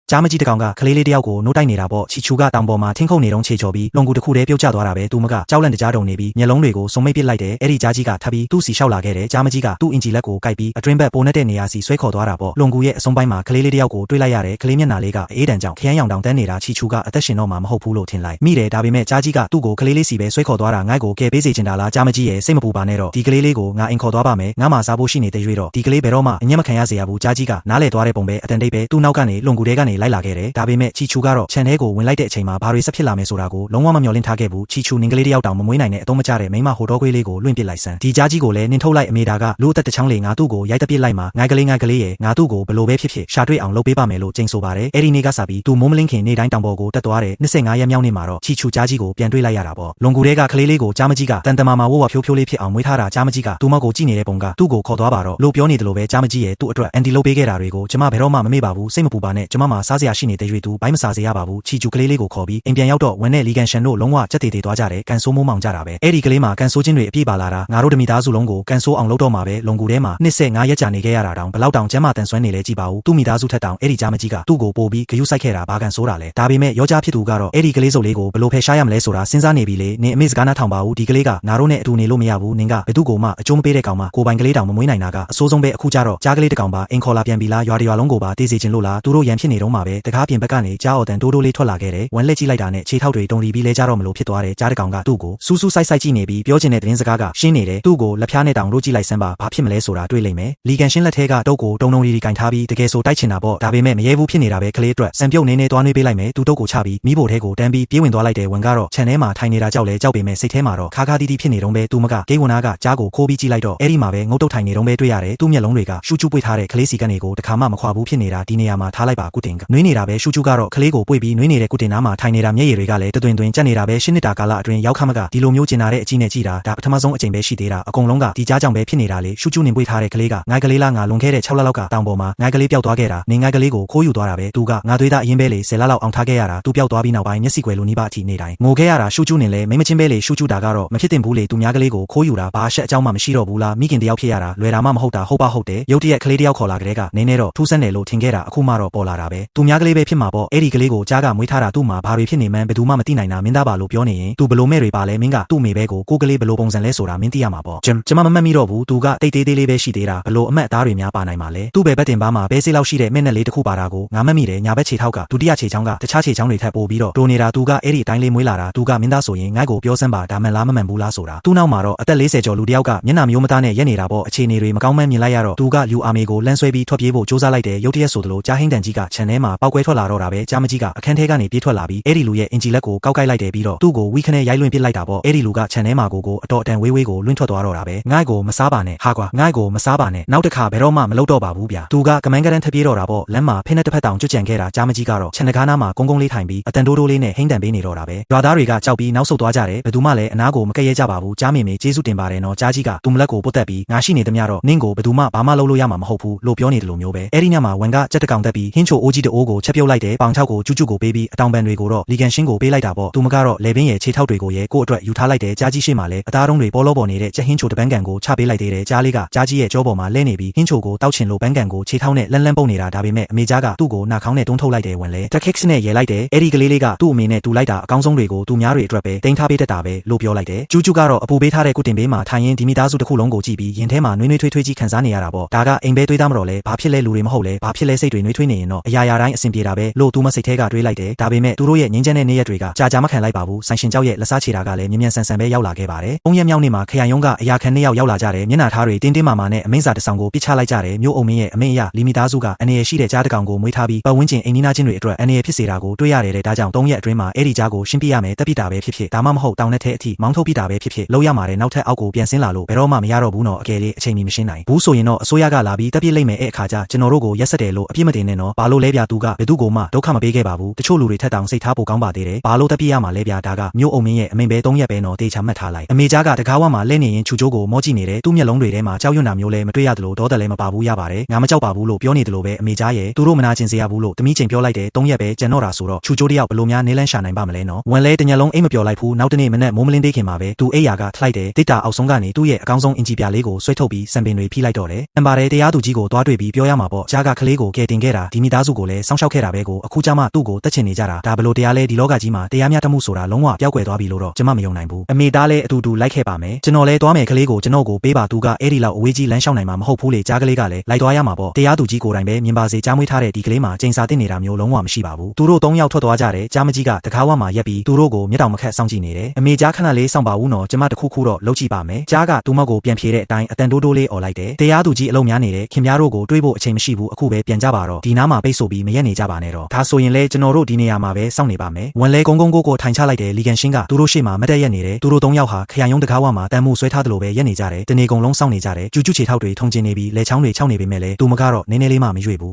ကြားမကြီးတကောင်ကကလေးလေးတယောက်ကိုနိုးတိုက်နေတာပေါ့ချီချူကတောင်ပေါ်မှာထင်းခုန်နေတော့ခြေချော်ပြီးလုံကူတစ်ခုတည်းပြုတ်ကျသွားတာပဲသူမကကြောက်လန့်တကြားတုံနေပြီးမျက်လုံးတွေကိုစုံမိတ်ပစ်လိုက်တယ်အဲ့ဒီကြားကြီးကထပ်ပြီးသူ့စီလျှောက်လာခဲ့တယ်ကြားမကြီးကသူ့အင်ဂျီလက်ကိုကိုက်ပြီးအတွင်းဘက်ပိုနေတဲ့နေရာစီဆွဲခေါ်သွားတာပေါ့လုံကူရဲ့အဆုံးပိုင်းမှာကလေးလေးတယောက်ကိုတွေ့လိုက်ရတယ်ကလေးမျက်နှာလေးကအေးတန်ကြောင့်ခရမ်းရောင်တောင်တန်းနေတာချီချူကအသက်ရှင်တော့မှာမဟုတ်ဘူးလို့ထင်လိုက်မိတယ်ဒါပေမဲ့ကြားကြီးကသူ့ကိုကလေးလေးစီပဲဆွဲခေါ်သွားတာငိုက်ကိုကယ်ပေးစေချင်တာလားကြားမကြီးရဲ့စိတ်မပူပါနဲ့တော့ဒီကလေးလေးကိုငါအိမ်ခေါ်သွားပါမယ်ငါမှစားဖို့ရှိနေတဲ့ရွေးတော့ဒီကလေးဘယ်တော့မှအညံ့မခံရစေရဘူးကြားကြီးကနားလေသွားတဲ့ပုံပဲအတန်တိတ်ပဲသူ့နောက်ကနေလုံကူတဲကနေလိုက်လာခဲ့တယ်ဒါပေမဲ့ချီချူကတော့ခြံထဲကိုဝင်လိုက်တဲ့အချိန်မှာဘာတွေဆက်ဖြစ်လာမယ်ဆိုတာကိုလုံးဝမမျှော်လင့်ထားခဲ့ဘူးချီချူနင်ကလေးတယောက်တောင်မမွေးနိုင်တဲ့အသုံးမကျတဲ့မိမဟိုတော့ခွေးလေးကိုလွင့်ပစ်လိုက်စမ်းဒီကြားကြီးကိုလည်းနင်ထုတ်လိုက်အမေဒါကလူအသက်တစ်ချောင်းလေငါသူ့ကိုရိုက်တပစ်လိုက်မှာငိုင်ကလေးရဲ့ငါသူ့ကိုဘလို့ပဲဖြစ်ဖြစ်ရှာတွေ့အောင်လုပ်ပေးပါမယ်လို့ကြိမ်ဆိုပါတယ်အဲ့ဒီနေ့ကစပြီးသူမိုးမလင်းခင်နေ့တိုင်းတောင်ပေါ်ကိုတက်သွားတယ်25ရက်မြောက်နေ့မှာတော့ချီချူကြားကြီးကိုပြန်တွေ့လိုက်ရတာပေါ့လုံကူတဲကကလေးလေးကိုကြားမကြီးကတန်တမာမာဝဝဖြိုးလေးဖြစ်အောင်မွေးထားတာကြားမကြီးကသူ့မောက်ကိုကြည့်နေတဲ့ပုံကသူ့ကိုခေါ်သွားပါတော့လို့ပြောနေတယ်လို့ပဲကြားမကြီးရဲ့သူ့အတွက်အန်တီလုပ်ပေးခဲ့တာတွေကိုကျမဘယ်တော့မှမမေ့ပါဘူးစိတ်မပူပါနဲ့ကျမမှာစားစရာရှိနေတဲ့ရွေသူဘိုင်းမစားစေရပါဘူးချီချူကလေးလေးကိုခေါ်ပြီးအိမ်ပြန်ရောက်တော့ဝန်နဲ့လီကန်ရှန်တို့လုံးဝကြက်တေသွားကြတယ်ကန်ဆိုးမိုးမောင်ကြတာပဲအဲ့ဒီကလေးမှာကန်ဆိုးချင်းတွေအပြည့်ပါလာတာငါတို့တမိသားစုလုံးကိုကန်ဆိုးအောင်လုပ်တော့မှာပဲလုံကူထဲမှာ25ရက်ကြာနေခဲ့ရတာတောင်ဘလောက်တောင်ကျမ်းမာတန်ဆွမ်းနေလဲကြည့်ပါဦးသူ့မိသားစုထက်တောင်အဲ့ဒီကြားမကြီးကသူ့ကိုပို့ပြီးဂယုစိုက်ခဲ့တာဘာကန်ဆိုးတာလဲဒါပေမဲ့ယောက်ျားဖြစ်သူကတော့အဲ့ဒီကလေးစုပ်လေးကိုဘလို့ဖယ်ရှားရမလဲဆိုတာစဉ်းစားနေပြီလေနင်အမေစကားနားထောင်ပါဦးဒီကလေးကငါတို့နဲ့အတူနေလို့မရဘူးနင်ကဘယ်သူ့ကိုမှအကျိုးမပေးတဲ့ကောင်မကိုပိုင်ကလေးတောင်မမွေးနိုင်တာကအဆိုးဆုံးပဲအခုကြတော့ကြားကလေးတကောင်ပါအင်ခေါ်လာပြန်ပြီလားရွာလုံးကိုပါတေးစေချင်လို့လားသူတို့ရန်ဖြစ်နေတော့မှာပဲတကားပြင်ဘက်ကနေကြားအော်တန်တိုးလေးထွက်လာခဲ့တယ်ဝမ်းလက်ကြည့်လိုက်တာနဲ့ခြေထောက်တွေတုံလီပြီးလဲကြတော့မလို့ဖြစ်သွားတယ်ကြားတကောင်ကသူ့ကိုစူးစိုက်ကြည့်နေပြီးပြောချင်တဲ့သတင်းစကားကရှင်းနေတယ်သူ့ကိုလက်ဖျားနဲ့တောင်ရိုးကြည့်လိုက်စမ်းပါဘာဖြစ်မလဲဆိုတာတွေ့လိမ့်မယ်လီကန်ရှင်းလက်ထဲကတုပ်ကိုတုံရီကင်ထားပြီးတကယ်ဆိုတိုက်ချင်တာပေါ့ဒါပေမဲ့မရဲဘူးဖြစ်နေတာပဲကလေးအတွက်စံပြုတ်နေသွားနှွေးပေးလိုက်မယ်သူတုပ်ကိုချပြီးမိဖို့ထဲကိုတန်းပြီးပြေးဝင်သွားလိုက်တယ်ဝန်ကတော့ခြံထဲမှာထိုင်နေတာကြောက်လဲကြောက်ပေမဲ့စိတ်ထဲမှာတော့ခါတီးဖြစ်နေတော့ပဲသူမကဂိတ်ဝန်သားကကြားကိုခိုးပြီးကြည့်လိုက်တော့အဲ့ဒီမှာပဲငုတ်တုတ်ထိုင်နေတော့ပဲတွေ့ရတယ်သူ့မျက်လုံးတွေကရှူးကျူးပွေထားတဲ့ကလေးစီကနေကိုတခါမှမခွာဘူးဖြစ်နေတာဒီနေရာမှာထားလိုက်ပါကုတင်ကနွေးနေတာပဲရှူးကျူးကတော့ကလေးကိုပွေပြီးနွေးနေတဲ့ကုတင်နားမှာထိုင်နေတာမျက်ရည်တွေကလည်းတွင်ကြက်နေတာပဲရှင်းနေတာကာလအတွင်းရောက်ခမကဒီလိုမျိုးကျင်လာတဲ့အကြည့်နဲ့ကြည့်တာဒါပထမဆုံးအကြိမ်ပဲရှိသေးတာအကုန်လုံးကဒီကြားကြောင့်ပဲဖြစ်နေတာလေရှူးကျူးနေပွေထားတဲ့ကလေးကငိုင်ကလေးလားငါလွန်ခဲ့တဲ့6လလောက်ကတောင်ပေါ်မှာငိုင်ကလေးပျောက်သွားခဲ့တာနေငိုင်ကလေးကိုခိုးယူသွားတာပဲသူကငါသွေးသားအရင်ပဲလေ10လလောက်အောင်ထားခဲ့ရတာသူပျောက်သွားပြီးနောက်ပိုင်းမျက်စိကွယ်လိုနီးပါအထိနေတိုင်းငိုခဲ့ရတာရှူးကျူးနေလဲမိမချင်းပဲလေရှူးကျူးတာကတော့မဖြစ်တင်ဘူးလေသူများကလေးကိုခိုးယူတာဘာအရှက်အကြောင်းမှမရှိတော့ဘူးလားမိခင်တယောက်ဖြစ်ရတာလွယ်တာမှမဟုတ်တာဟုတ်ပါဟုတ်တယ်ရုတ်တရက်ကလေးတယောက်ခေါ်လာကြတဲ့ကနင်းတော့ထူးဆန်းတယ်လို့ထင်ခဲ့တာအခုမှတော့ပေါ်လာတာပဲသူများကလေးပဲဖြစ်မှာပေါ့အဲ့ဒီကလေးကိုကြားကမွေးထားတာသူ့မှာဘာတွေဖြစ်နေမှန်းဘယ်သူမှမသိနိုင်တာမင်းသားပါလို့ပြောနေရင်သူဘလို့မဲ့တွေပါလဲမင်းကသူ့မိဘဲကိုကိုကလေးဘလို့ပုံစံလဲဆိုတာမင်းသိရမှာပေါ့ကျမမမှတ်မိတော့ဘူးသူကတိတ်သေးလေးပဲရှိသေးတာဘလို့အမတ်သားတွေများပါနိုင်မှာလဲသူ့ဘယ်ဘက်တင်ပါမှာဘဲစေးလောက်ရှိတဲ့မျက်နှာလေးတစ်ခုပါတာကိုငါမှတ်မိတယ်ညာဘက်ခြေထောက်ကဒုတိယခြေချောင်းကတခြားခြေချောင်းတွေထပ်ပို့ပြီးတော့တိုနေတာသူကအဲ့ဒီအတိုင်းလေးမွေးလာတာသူကမင်းသားဆိုရင်ငါ့ကိုပြောစမ်းပါဒါမှန်လားမမှန်ဘူးလားဆိုတာသူ့နောက်မှာတော့အသက်40ကျော်လူတယောက်ကမျက်နှာမျိုးမသားနဲ့ရက်နေတာပေါ့အခြေအနေတွေမကောင်းမှန်းမြင်လိုက်ရတော့သူကလူအာမေကိုလမ်းဆွဲပြီးထွက်ပြေးဖို့ကြိုးစားလိုက်တယ်ရုတ်တရက်ဆိုသလိုကြားဟင်းတန်ကြီးကခြံထဲမှာပောက်ကွဲထွက်လာတော့တာပဲကြားမကြီးကအခန်းထဲကနေပြေးထွက်လာပြီးအဲ့ဒီလူရဲ့အင်ဂျီလက်ကိုကောက်ကိုက်လိုက်တယ်ပြီးတော့သူ့ကိုဝီခနဲ့ရိုက်လွင့်ပစ်လိုက်တာပေါ့အဲ့ဒီလူကခြံထဲမှာကိုအတော်အတန်ဝေးကိုလွင့်ထွက်သွားတော့တာပဲငါ့ကိုမစားပါနဲ့ဟာကွာငါ့ကိုမစားပါနဲ့နောက်တစ်ခါဘယ်တော့မှမလုပ်တော့ပါဘူးဗျာသူကကမန်းကရန်ထပြေးတော့တာပေါ့လမ်းမှာဖိနှက်တစ်ဖက်တောင်ကျွတ်ကြံခဲ့တာကြားမကြီးကတော့ခြံတကားနားမှာကုန်းလေးထိုင်ပြီးအတန်တိုးလေးနဲ့ဟင်းတန်ပေးနေတော့တာပဲရွာသားတွေကကြောက်ပြီးနောက်ဆုတ်သွားကြတယ်ဘယ်သူမှလည်းအနားကိုမကဲ့ရဲ့ကြပါဘူးကြားမေကျေးဇူးတင်ပါတယ်နော်ကြားကြီးကသူ့မလက်ကိုပုတ်တက်ပြီးငါရှိနေသမျှတော့နင့်ကိုဘယ်သူမှဘာမှလုပ်လို့ရမှာမဟုတ်ဘူးလို့ပြောနေတယ်လို့မျိုးပဲအဲ့ဒီညမှာဝန်ကကြက်တကောင်တက်ပြီးဟင်းချိုအိုးကြီးတအိုးကိုချက်ပြုတ်လိုက်တယ်ပေါင်ချောက်ကိုကျူးကိုပေးပြီးအတောင်ပန်တွေကိုတော့လီကန်ရှင်းကိုပေးလိုက်တာပေါ့သူမကတော့လေပင်းရဲ့ခြေထောက်တွေကိုရဲ့ကို့အတွက်ယူထားလိုက်တယ်ကြားကြီးရှိမှလည်းအသားတုံးတွေပေါ်လို့ပေါ်နေတဲ့ကြက်ဟင်းချိုတပန်းကန်ကိုချပေးလိုက်သေးတယ်ကြားလေးကကြားကြီးရဲ့ကြောပေါ်မှာလဲနေပြီးဟင်းချိုကိုတောက်ချင်လို့ပန်းကန်ကိုခြေထောက်နဲ့လန်းပုတ်နေတာဒါပေမဲ့အမေကြားကသူ့ကိုနှာခေါင်းနဲ့တွန်းထုတ်လိုက်တယ်ဝင်လေတက်ခစ်နဲ့ရဲလိုက်တယ်အဲ့ဒီကလေးလေးကသူ့အမေနဲ့တူလိုက်တာအကောင်းဆုံးတွေကိုသူများတွေအတွက်ပဲတင်ထားပေးတတ်တာပဲလို့ပြောလိုက်တယ်ကျူးကတော့အပူပေးထားတဲ့ကုတင်ပေးမှာထိုင်ရင်ဒီမိသားစုတစ်ခုလုံးကိုကြည့်ပြီးရင်ထဲမှာနွေးထွေးကြီးခံစားနေရတာပေါ့ဒါကအိမ်ပဲတွေးသားမတော်လဲဘာဖြစ်လဲလူတွေမဟုတ်လဲဘာဖြစ်လဲစိတ်တွေနွေးထွေးနေရင်တော့အရာတိုင်းအဆင်ပြေတာပဲလို့သူမစိတ်ထဲကတွေးလိုက်တယ်ဒါပေမဲ့သူတို့ရဲ့ငင်းချမ်းတဲ့နေ့ရက်တွေကကြာမခံလိုက်ပါဘူးဆိုင်ရှင်ကြောက်ရဲ့လက်စားချေတာကလည်းမြန်ဆန်ပဲရောက်လာခဲ့ပါတယ်။3ရက်မြောက်နေ့မှာခရိုင်ရုံးကအရာခံ2ယောက်ရောက်လာကြတယ်မျက်နှာထားတွေတင်းမာနဲ့အမိန့်စာတစ်ဆောင်ကိုပစ်ချလိုက်ကြတယ်မြို့အုံမင်းရဲ့အမိန့်အရလီမီသားစုကအန်ရရှိတဲ့ကြားတကောင်ကိုမွေးထားပြီးပတ်ဝန်းကျင်အိမ်နီးနားချင်းတွေအတွက်အန်ရဖြစ်စေတာကိုတွေးရတယ်တဲ့ဒါကြောင့်3ရက်အတွင်းမှာအဲ့ဒီကြားကိုရှင်းပြရမယ်တက်ပြတာပဲဖြစ်ဒါမှမဟုတ်တောင်နဲ့ထဲအထိမောင်းထုတ်ပြတာပဲဖြစ်လောက်ရမှာတဲ့နောက်ထပ်အောက်ကိုပြန်ဆင်းလာလို့ဘယ်တော့မှမရတော့ဘူးနော်အကယ်လေးအချိန်မီမရှင်းနိုင်ဘူးဆိုရင်တော့အစိုးရကလာပြီးတက်ပြလိုက်မယ်အဲ့အခါကျကျွန်တော်တို့ကိုရက်ဆက်တယ်လို့အပြစ်မတင်နဲ့နော်ဘာလို့လဲဗျာသူကဘယ်သူကိုမှဒုက္ခမပေးခဲ့ပါဘူးတချို့လူတွေထက်တောင်စိတ်ထားပိုကောင်းပါသေးတယ်ဘာလို့တက်ပြရမှာလဲဗျာဒါကမြို့အုံမင်းရဲ့အမိန့်ပဲ3ရက်ပဲနော်တေချာမှတ်ထားလိုက်အမေကြားကတကားဝမှာလဲနေရင်ချူချိုးကိုမောကြည့်နေတယ်သူ့မျက်လုံးတွေထဲမှာကြောက်ရွံ့တာမျိုးလဲမတွေ့ရသလိုဒေါသလည်းမပါဘူးရပါတယ်ငါမကြောက်ပါဘူးလို့ပြောနေတယ်လို့ပဲအမေကြားရဲ့သူတို့မနာကျင်စရာဘူးလို့တမိချိန်ပြောလိုက်တယ်3ရက်ပဲကြံတော့တာဆိုတော့ချူချိုးတယောက်ဘလို့များနေလန်းရှာနိုင်ပါမလဲနော်ဝန်လဲတညလုံးအိမ်မပျော်လိုက်ဘူးနောက်တနေ့မနက်မိုးမလင်းသေးခင်မှာပဲသူအိယာကထိုက်တယ်တိတ်တာအောက်ဆုံးကနေသူ့ရဲ့အကောင်းဆုံးအင်ဂျီပြားလေးကိုဆွဲထုတ်ပြီးစံပင်တွေဖိလိုက်တော့တယ်အန်ပါတယ်တရားသူကြီးကိုသွားတွေ့ပြီးပြောရမှာပေါ့ကြားကကလေးကိုကယ်တင်ခဲ့တာဒီမိသားစုကိုလ စောင့်ရှောက်ခဲ့တာပဲကိုအခုကြမှာသူ့ကိုတက်ချင်နေကြတာဒါဘလို့တရားလဲဒီလောကကြီးမှာတရားမျှတမှုဆိုတာလုံးဝပျောက်ကွယ်သွားပြီလို့တော့ကျွန်မမယုံနိုင်ဘူးအမေသားလည်းအတူတူလိုက်ခဲ့ပါမယ်ကျွန်တော်လည်းသွားမယ်ကလေးကိုကျွန်တော်ကိုပေးပါသူကအဲ့ဒီလောက်အဝေးကြီးလမ်းလျှောက်နိုင်မှာမဟုတ်ဘူးလေကြားကလေးကလည်းလိုက်သွားရမှာပေါ့တရားသူကြီးကိုယ်တိုင်ပဲမြင်ပါစေကြားမွေးထားတဲ့ဒီကလေးမှာကျိန်စာတင်နေတာမျိုးလုံးဝမရှိပါဘူးသူတို့၃ယောက်ထွက်သွားကြတယ်ကြားမကြီးကတကားဝမှာရက်ပြီးသူတို့ကိုမျက်တောင်မခတ်စောင့်ကြည့်နေတယ်အမေကြားခဏလေးစောင့်ပါဦးနော်ကျွန်မတခုခုတော့လှုပ်ကြည့်ပါမယ်ကြားကသူမကိုပြန်ဖြေတဲ့အတိုင်းအတန်တိုးတိုးလေးអော်လိုက်တယ်တရားသူကြီးအလုံးများနေတယ်ခင်ဗျားတို့ကိုတွေးဖို့အချိန်မရှိဘူးအခုပဲပြန်ကြပါတော့ဒီနားမှာပိတ်ဆို့ပြီးမရက်နေကြပါနဲ့တော့ဒါဆိုရင်လဲကျွန်တော်တို့ဒီနေရာမှာပဲစောင့်နေပါမယ်ဝန်လဲကုန်းကိုထိုင်ချလိုက်တယ်လီကန်ရှင်းကသူတို့ရှေ့မှာမတက်ရက်နေတယ်သူတို့၃ယောက်ဟာခရိုင်ရုံးတကားဝမှာတန်မှုဆွဲထားသလိုပဲရက်နေကြတယ်တနေကုန်လုံးစောင့်နေကြတယ်ကျူးချေထောက်တွေထုံကျင်နေပြီးလက်ချောင်းတွေခြောက်နေပေမဲ့လဲသူမကတော့နည်းနည်းလေးမှမရွေ့ဘူး